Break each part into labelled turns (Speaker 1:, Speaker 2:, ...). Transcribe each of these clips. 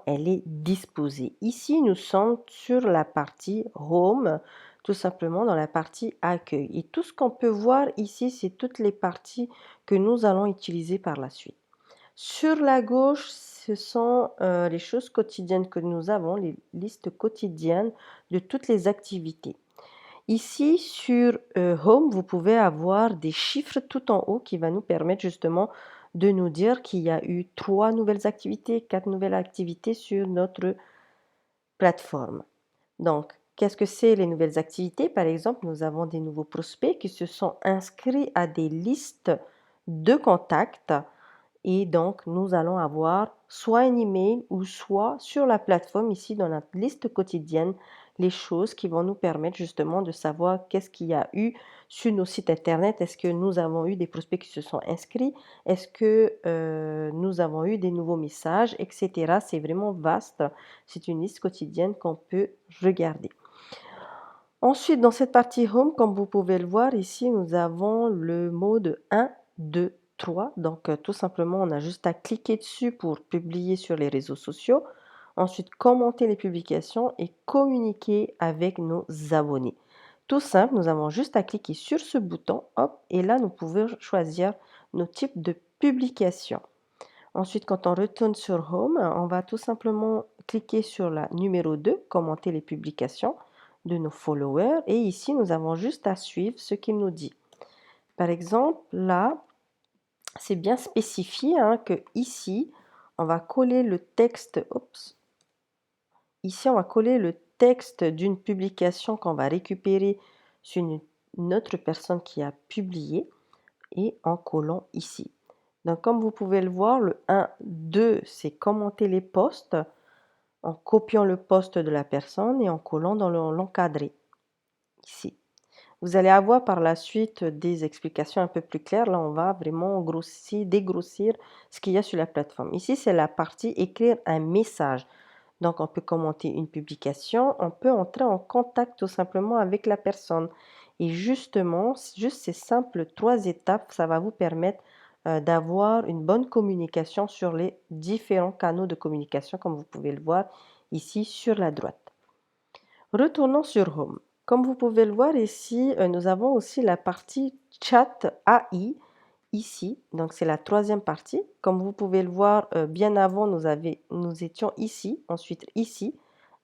Speaker 1: elle est disposée. Ici, nous sommes sur la partie Home, tout simplement dans la partie Accueil. Et tout ce qu'on peut voir ici, c'est toutes les parties que nous allons utiliser par la suite. Sur la gauche, ce sont les choses quotidiennes que nous avons, les listes quotidiennes de toutes les activités. Ici, sur Home, vous pouvez avoir des chiffres tout en haut qui va nous permettre justement de nous dire qu'il y a eu 3 nouvelles activités, 4 nouvelles activités sur notre plateforme. Donc, qu'est-ce que c'est les nouvelles activités? Par exemple, nous avons des nouveaux prospects qui se sont inscrits à des listes de contacts et donc nous allons avoir soit un email ou soit sur la plateforme ici dans notre liste quotidienne, les choses qui vont nous permettre justement de savoir qu'est-ce qu'il y a eu sur nos sites internet. Est-ce que nous avons eu des prospects qui se sont inscrits? Est-ce que nous avons eu des nouveaux messages, etc. C'est vraiment vaste. C'est une liste quotidienne qu'on peut regarder. Ensuite, dans cette partie Home, comme vous pouvez le voir ici, nous avons le mode 1, 2, 3. Donc, tout simplement, on a juste à cliquer dessus pour publier sur les réseaux sociaux. Ensuite, commenter les publications et communiquer avec nos abonnés. Tout simple, nous avons juste à cliquer sur ce bouton, hop, et là, nous pouvons choisir nos types de publications. Ensuite, quand on retourne sur Home, on va tout simplement cliquer sur la numéro 2, commenter les publications de nos followers. Et ici, nous avons juste à suivre ce qu'il nous dit. Par exemple, là, c'est bien spécifié que ici, on va coller le texte. Oups, ici, on va coller le texte d'une publication qu'on va récupérer sur une autre personne qui a publié et en collant ici. Donc, comme vous pouvez le voir, le 1, 2, c'est commenter les posts en copiant le post de la personne et en collant dans l'encadré, ici. Vous allez avoir par la suite des explications un peu plus claires. Là, on va vraiment dégrossir ce qu'il y a sur la plateforme. Ici, c'est la partie écrire un message. Donc, on peut commenter une publication, on peut entrer en contact tout simplement avec la personne. Et justement, juste ces simples 3 étapes, ça va vous permettre d'avoir une bonne communication sur les différents canaux de communication, comme vous pouvez le voir ici sur la droite. Retournons sur Home. Comme vous pouvez le voir ici, nous avons aussi la partie Chat AI ici. Donc, c'est la 3e partie. Comme vous pouvez le voir, bien avant, nous étions ici, ensuite ici.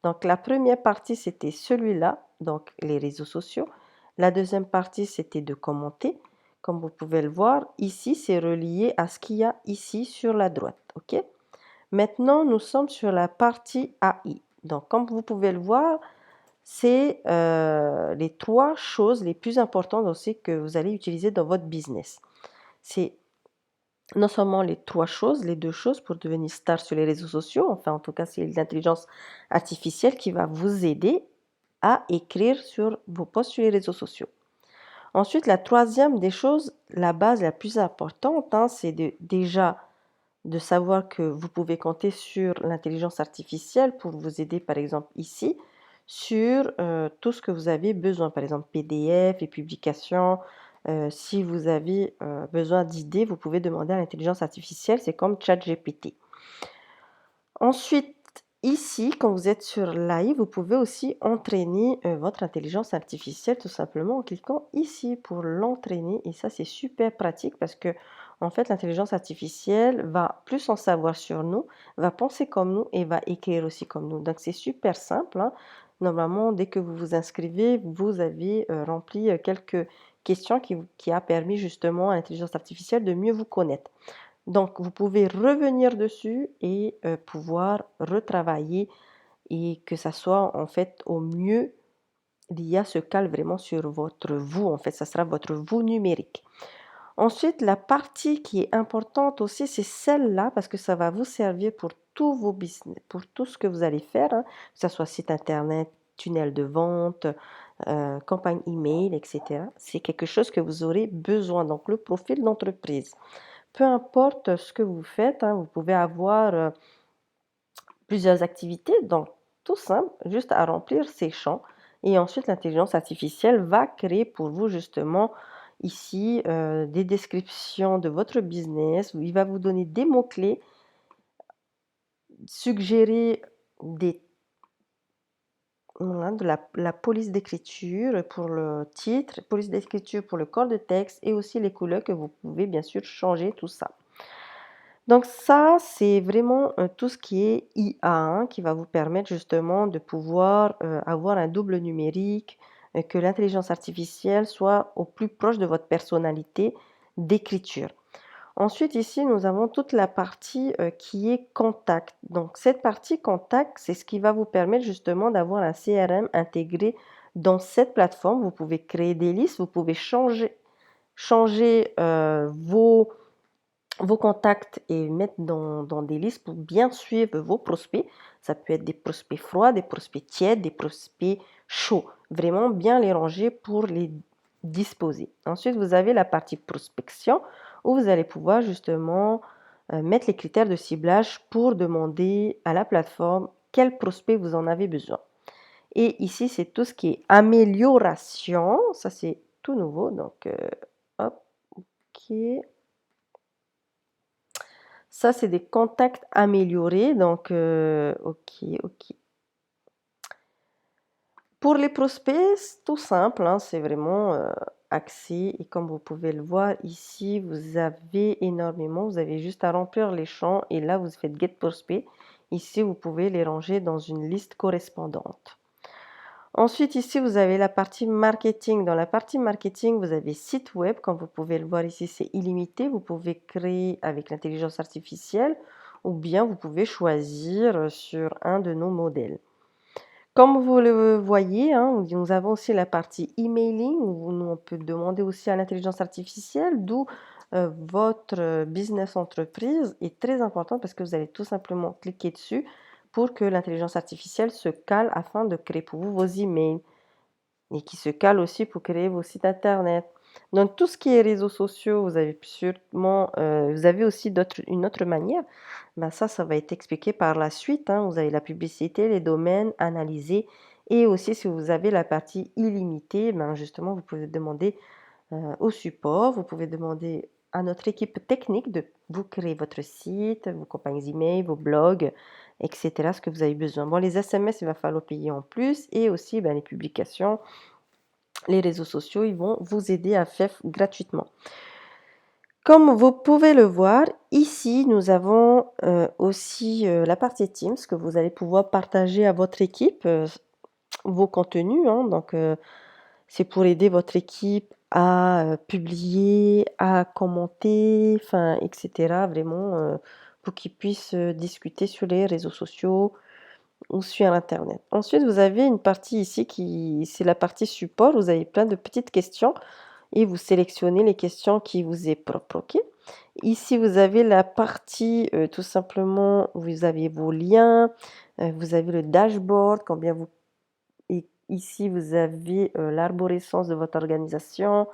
Speaker 1: Donc, la première partie, c'était celui-là, donc les réseaux sociaux. La 2e partie, c'était de commenter. Comme vous pouvez le voir, ici, c'est relié à ce qu'il y a ici sur la droite. OK? Maintenant, nous sommes sur la partie AI. Donc, comme vous pouvez le voir, c'est les 3 choses les plus importantes aussi que vous allez utiliser dans votre business. C'est non seulement les 3 choses, les 2 choses pour devenir star sur les réseaux sociaux, enfin en tout cas c'est l'intelligence artificielle qui va vous aider à écrire sur vos posts sur les réseaux sociaux. Ensuite, la 3e des choses, la base la plus importante, c'est déjà de savoir que vous pouvez compter sur l'intelligence artificielle pour vous aider, par exemple ici, sur tout ce que vous avez besoin, par exemple PDF et publications. Si vous avez besoin d'idées, vous pouvez demander à l'intelligence artificielle, c'est comme ChatGPT. Ensuite, ici, quand vous êtes sur Live, vous pouvez aussi entraîner votre intelligence artificielle tout simplement en cliquant ici pour l'entraîner. Et ça, c'est super pratique parce que, en fait, l'intelligence artificielle va plus en savoir sur nous, va penser comme nous et va écrire aussi comme nous. Donc, c'est super simple. Normalement, dès que vous vous inscrivez, vous avez rempli quelques questions qui a permis justement à l'intelligence artificielle de mieux vous connaître. Donc, vous pouvez revenir dessus et pouvoir retravailler et que ça soit en fait au mieux, l'IA se cale vraiment sur votre vous, en fait, ça sera votre vous numérique. Ensuite, la partie qui est importante aussi, c'est celle-là parce que ça va vous servir pour tous vos business, pour tout ce que vous allez faire, que ce soit site internet, tunnel de vente, campagne email, etc. C'est quelque chose que vous aurez besoin, donc le profil d'entreprise. Peu importe ce que vous faites, vous pouvez avoir plusieurs activités, donc tout simple, juste à remplir ces champs. Et ensuite, l'intelligence artificielle va créer pour vous justement ici des descriptions de votre business. Il va vous donner des mots-clés suggérer des voilà, de la police d'écriture pour le titre, police d'écriture pour le corps de texte et aussi les couleurs que vous pouvez bien sûr changer tout ça. Donc ça, c'est vraiment, tout ce qui est IA, hein, qui va vous permettre justement de pouvoir, avoir un double numérique, que l'intelligence artificielle soit au plus proche de votre personnalité d'écriture. Ensuite, ici, nous avons toute la partie, qui est contact. Donc cette partie contact, c'est ce qui va vous permettre justement d'avoir un CRM intégré dans cette plateforme. Vous pouvez créer des listes, vous pouvez changer, vos contacts et mettre dans des listes pour bien suivre vos prospects. Ça peut être des prospects froids, des prospects tièdes, des prospects chauds. Vraiment bien les ranger pour les disposer. Ensuite, vous avez la partie prospection où vous allez pouvoir justement mettre les critères de ciblage pour demander à la plateforme quel prospect vous en avez besoin. Et ici, c'est tout ce qui est amélioration. Ça, c'est tout nouveau. Donc, hop, ok. Ça, c'est des contacts améliorés. Donc, ok, ok. Pour les prospects, c'est tout simple, hein, c'est vraiment axé. Et comme vous pouvez le voir ici, vous avez énormément. Vous avez juste à remplir les champs et là, vous faites Get Prospect. Ici, vous pouvez les ranger dans une liste correspondante. Ensuite, ici, vous avez la partie marketing. Dans la partie marketing, vous avez site web. Comme vous pouvez le voir ici, c'est illimité. Vous pouvez créer avec l'intelligence artificielle ou bien vous pouvez choisir sur un de nos modèles. Comme vous le voyez, hein, nous avons aussi la partie emailing où on peut demander aussi à l'intelligence artificielle, d'où votre business entreprise est très important parce que vous allez tout simplement cliquer dessus pour que l'intelligence artificielle se cale afin de créer pour vous vos emails et qui se cale aussi pour créer vos sites internet. Donc tout ce qui est réseaux sociaux, vous avez sûrement, vous avez aussi une autre manière. Ben ça va être expliqué par la suite, hein. Vous avez la publicité, les domaines, analyser et aussi si vous avez la partie illimitée, ben justement vous pouvez demander au support, vous pouvez demander à notre équipe technique de vous créer votre site, vos campagnes email, vos blogs, etc. Ce que vous avez besoin. Bon, les SMS, il va falloir payer en plus et aussi ben, les publications, les réseaux sociaux, ils vont vous aider à faire gratuitement. Comme vous pouvez le voir, ici, nous avons aussi la partie Teams que vous allez pouvoir partager à votre équipe vos contenus, hein. Donc, c'est pour aider votre équipe à publier, à commenter, enfin, etc. Vraiment, pour qu'ils puissent discuter sur les réseaux sociaux ou sur Internet. Ensuite, vous avez une partie ici c'est la partie support. Vous avez plein de petites questions et vous sélectionnez les questions qui vous est propre. Ok. Ici, vous avez la partie tout simplement, vous avez vos liens, vous avez le dashboard, combien vous... Et ici, vous avez l'arborescence de votre organisation,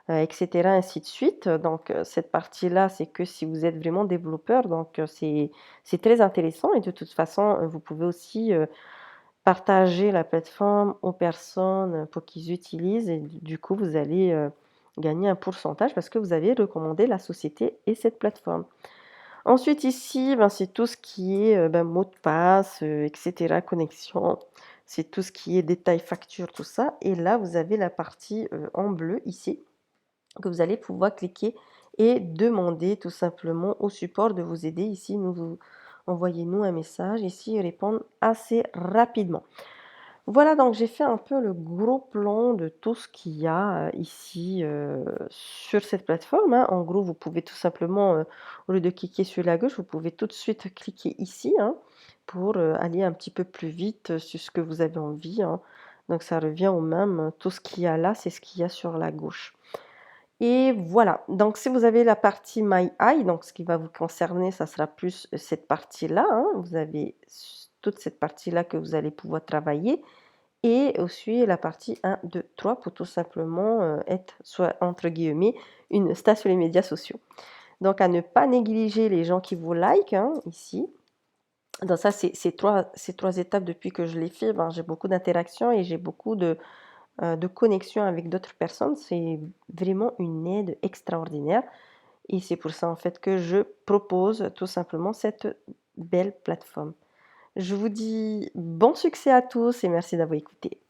Speaker 1: etc., ainsi de suite. Donc, cette partie-là, c'est que si vous êtes vraiment développeur, donc c'est très intéressant. Et de toute façon, vous pouvez aussi partager la plateforme aux personnes pour qu'ils utilisent et du coup, vous allez gagner un pourcentage parce que vous avez recommandé la société et cette plateforme. Ensuite, ici, ben, c'est tout ce qui est ben, mot de passe, etc., connexion. C'est tout ce qui est détail facture, tout ça. Et là, vous avez la partie en bleu ici que vous allez pouvoir cliquer et demander tout simplement au support de vous aider. Ici, envoyez-nous un message. Ici, ils répondent assez rapidement. Voilà, donc j'ai fait un peu le gros plan de tout ce qu'il y a ici sur cette plateforme, hein. En gros, vous pouvez tout simplement, au lieu de cliquer sur la gauche, vous pouvez tout de suite cliquer ici, hein, pour aller un petit peu plus vite sur ce que vous avez envie, hein. Donc ça revient au même, tout ce qu'il y a là, c'est ce qu'il y a sur la gauche. Et voilà, donc si vous avez la partie My Eye, donc ce qui va vous concerner, ça sera plus cette partie-là, hein. Vous avez toute cette partie-là que vous allez pouvoir travailler et aussi la partie 1, 2, 3 pour tout simplement être, soit entre guillemets, une star sur les médias sociaux. Donc à ne pas négliger les gens qui vous like, hein, ici. Donc ça, c'est ces trois étapes depuis que je l'ai fait, ben, j'ai beaucoup d'interactions et j'ai beaucoup de connexion avec d'autres personnes. C'est vraiment une aide extraordinaire. Et c'est pour ça en fait que je propose tout simplement cette belle plateforme. Je vous dis bon succès à tous et merci d'avoir écouté.